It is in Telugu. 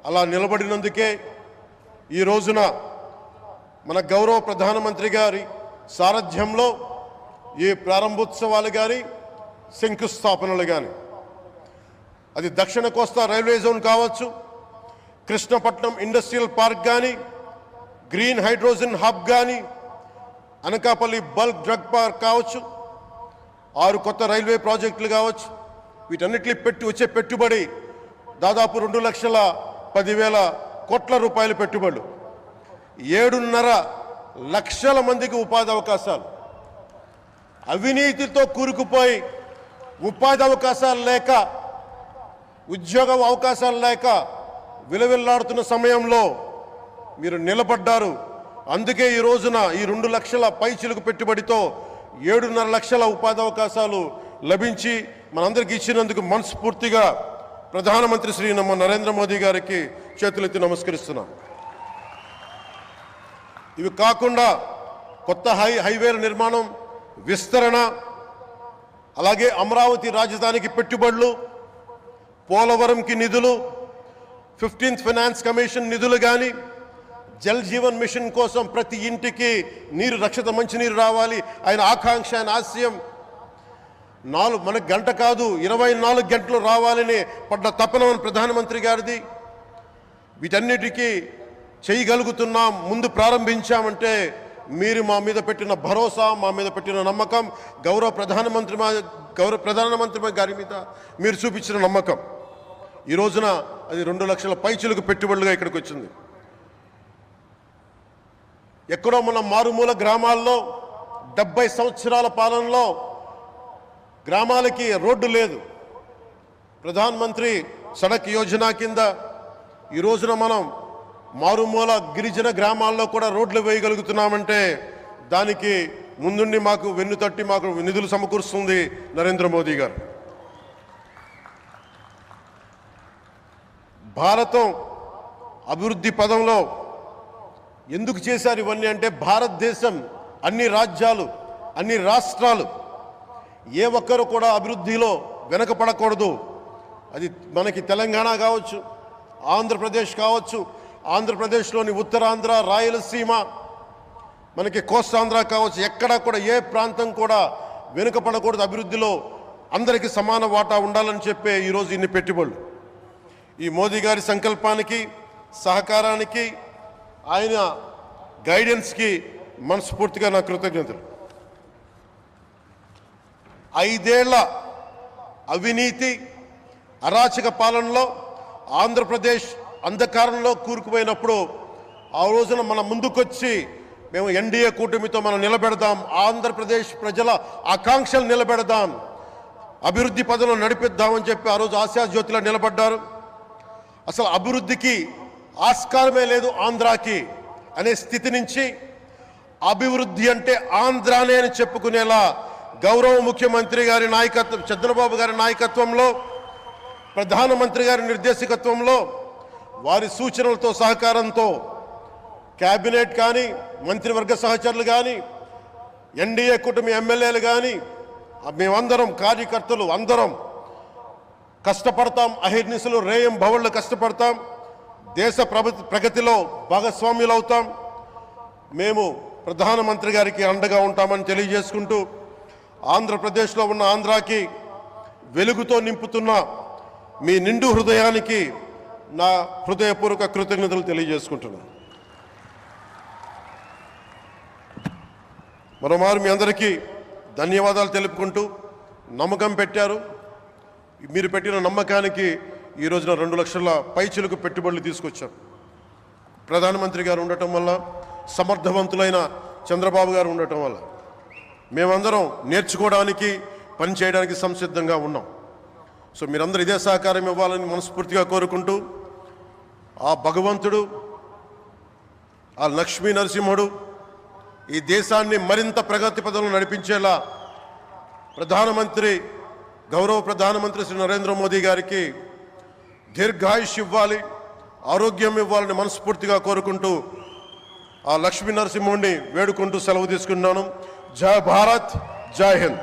అలా నిలబడినందుకే ఈ రోజున మన గౌరవ ప్రధానమంత్రి గారి సారథ్యంలో ఈ ప్రారంభోత్సవాలు కానీ శంకుస్థాపనలు కానీ అది దక్షిణ కోస్తా రైల్వే జోన్ కావచ్చు, కృష్ణపట్నం ఇండస్ట్రియల్ పార్క్ కానీ, గ్రీన్ హైడ్రోజన్ హబ్ కానీ, అనకాపల్లి బల్క్ డ్రగ్ పార్క్ కావచ్చు, 6 కొత్త రైల్వే ప్రాజెక్టులు కావచ్చు, వీటన్నిటిని వచ్చే పెట్టుబడి దాదాపు 2,10,000 కోట్ల రూపాయల పెట్టుబడులు, 7.5 లక్షల మందికి ఉపాధి అవకాశాలు. అవినీతితో కూరుకుపోయి ఉపాధి అవకాశాలు లేక, ఉద్యోగ అవకాశాలు లేక విలవిల్లాడుతున్న సమయంలో మీరు నిలబడ్డారు. అందుకే ఈ రోజున ఈ 2 లక్షల పైచిలుకు పెట్టుబడితో 7.5 లక్షల ఉపాధి అవకాశాలు లభించి మనందరికీ ఇచ్చినందుకు మనస్ఫూర్తిగా ప్రధానమంత్రి శ్రీ నరేంద్ర మోదీ గారికి చేతులెత్తి నమస్కరిస్తున్నాం. ఇవి కాకుండా కొత్త హైవేల నిర్మాణం, విస్తరణ, అలాగే అమరావతి రాజధానికి పెట్టుబడులు, పోలవరంకి నిధులు, 15th ఫైనాన్స్ కమిషన్ నిధులు కానీ, జల్ జీవన్ మిషన్ కోసం ప్రతి ఇంటికి నీరు, రక్షిత మంచినీరు రావాలి ఆయన ఆకాంక్ష, ఆయన ఆశయం. మన గంట కాదు 24 గంటలు రావాలని పడ్డ తపన ప్రధానమంత్రి గారిది. వీటన్నిటికీ చేయగలుగుతున్నాం, ముందు ప్రారంభించామంటే మీరు మా మీద పెట్టిన భరోసా, మా మీద పెట్టిన నమ్మకం, గౌరవ ప్రధానమంత్రి గారి మీద మీరు చూపించిన నమ్మకం. ఈ రోజున అది 2 లక్షల పైచిలకు పెట్టుబడులుగా ఇక్కడికి వచ్చింది. ఎక్కడో మన మారుమూల గ్రామాల్లో 70 సంవత్సరాల పాలనలో గ్రామాలకి రోడ్డు లేదు. ప్రధానమంత్రి సడక్ యోజన కింద ఈ రోజున మనం మారుమూల గిరిజన గ్రామాల్లో కూడా రోడ్లు వేయగలుగుతున్నామంటే దానికి ముందుండి మాకు వెన్నుతట్టి మాకు నిధులు సమకూరుస్తుంది నరేంద్ర మోదీ గారు. భారతం అభివృద్ధి పదంలో ఎందుకు చేశారు ఇవన్నీ అంటే, భారతదేశం అన్ని రాజ్యాలు, అన్ని రాష్ట్రాలు ఏ ఒక్కరు కూడా అభివృద్ధిలో వెనకపడకూడదు. అది మనకి తెలంగాణ కావచ్చు, ఆంధ్రప్రదేశ్ కావచ్చు, ఆంధ్రప్రదేశ్లోని ఉత్తరాంధ్ర, రాయలసీమ, మనకి కోస్తాంధ్ర కావచ్చు, ఎక్కడా కూడా ఏ ప్రాంతం కూడా వెనుకపడకూడదు. అభివృద్ధిలో అందరికీ సమాన వాటా ఉండాలని చెప్పే ఈరోజు ఇన్ని పెట్టుబడులు. ఈ మోదీ గారి సంకల్పానికి, సహకారానికి, ఆయన గైడెన్స్కి మనస్ఫూర్తిగా నా కృతజ్ఞతలు. 5 ఏళ్ల అవినీతి, అరాచక పాలనలో ఆంధ్రప్రదేశ్ అంధకారంలో కూరుకుపోయినప్పుడు ఆ రోజున మన ముందుకొచ్చి మేము ఎన్డీఏ కూటమితో మనం నిలబెడదాం, ఆంధ్రప్రదేశ్ ప్రజల ఆకాంక్షలు నిలబెడదాం, అభివృద్ధి పదంలో నడిపిద్దామని చెప్పి ఆ రోజు ఆశాజ్యోతిలో నిలబడ్డారు. అసలు అభివృద్ధికి ఆస్కారమే లేదు ఆంధ్రాకి అనే స్థితి నుంచి అభివృద్ధి అంటే ఆంధ్రానే అని చెప్పుకునేలా గౌరవ ముఖ్యమంత్రి గారి నాయకత్వం, చంద్రబాబు గారి నాయకత్వంలో, ప్రధానమంత్రి గారి నిర్దేశకత్వంలో, వారి సూచనలతో, సహకారంతో క్యాబినెట్ కానీ, మంత్రివర్గ సహచరులు కానీ, ఎన్డీఏ కూటమి ఎమ్మెల్యేలు కానీ, మేమందరం కార్యకర్తలు అందరం కష్టపడతాం. అహిర్నిశలు రేయం భవళ్ళు కష్టపడతాం. దేశ ప్రగతిలో భాగస్వామ్యులు అవుతాం. మేము ప్రధానమంత్రి గారికి అండగా ఉంటామని తెలియజేసుకుంటూ, ఆంధ్రప్రదేశ్లో ఉన్న ఆంధ్రాకి వెలుగుతో నింపుతున్న మీ నిండు హృదయానికి నా హృదయపూర్వక కృతజ్ఞతలు తెలియజేసుకుంటున్నాను. మరోమారు మీ అందరికీ ధన్యవాదాలు తెలుపుకుంటూ, నమ్మకం పెట్టారు. మీరు పెట్టిన నమ్మకానికి ఈ రోజున 2 లక్షల పైచిలకు పెట్టుబడులు తీసుకొచ్చాం. ప్రధానమంత్రి గారు ఉండటం వల్ల, సమర్థవంతులైన చంద్రబాబు గారు ఉండటం వల్ల మేమందరం నేర్చుకోవడానికి, పనిచేయడానికి సంసిద్ధంగా ఉన్నాం. సో మీరందరూ ఇదే సహకారం ఇవ్వాలని మనస్ఫూర్తిగా కోరుకుంటూ, ఆ భగవంతుడు, ఆ లక్ష్మీ నరసింహుడు ఈ దేశాన్ని మరింత ప్రగతి పదంలో నడిపించేలా గౌరవ ప్రధానమంత్రి శ్రీ నరేంద్ర మోదీ గారికి దీర్ఘాయుష్ ఇవ్వాలి, ఆరోగ్యం ఇవ్వాలని మనస్ఫూర్తిగా కోరుకుంటూ, ఆ లక్ష్మీ నరసింహుడిని వేడుకుంటూ సెలవు తీసుకున్నాను. జై భారత్, జై హింద్.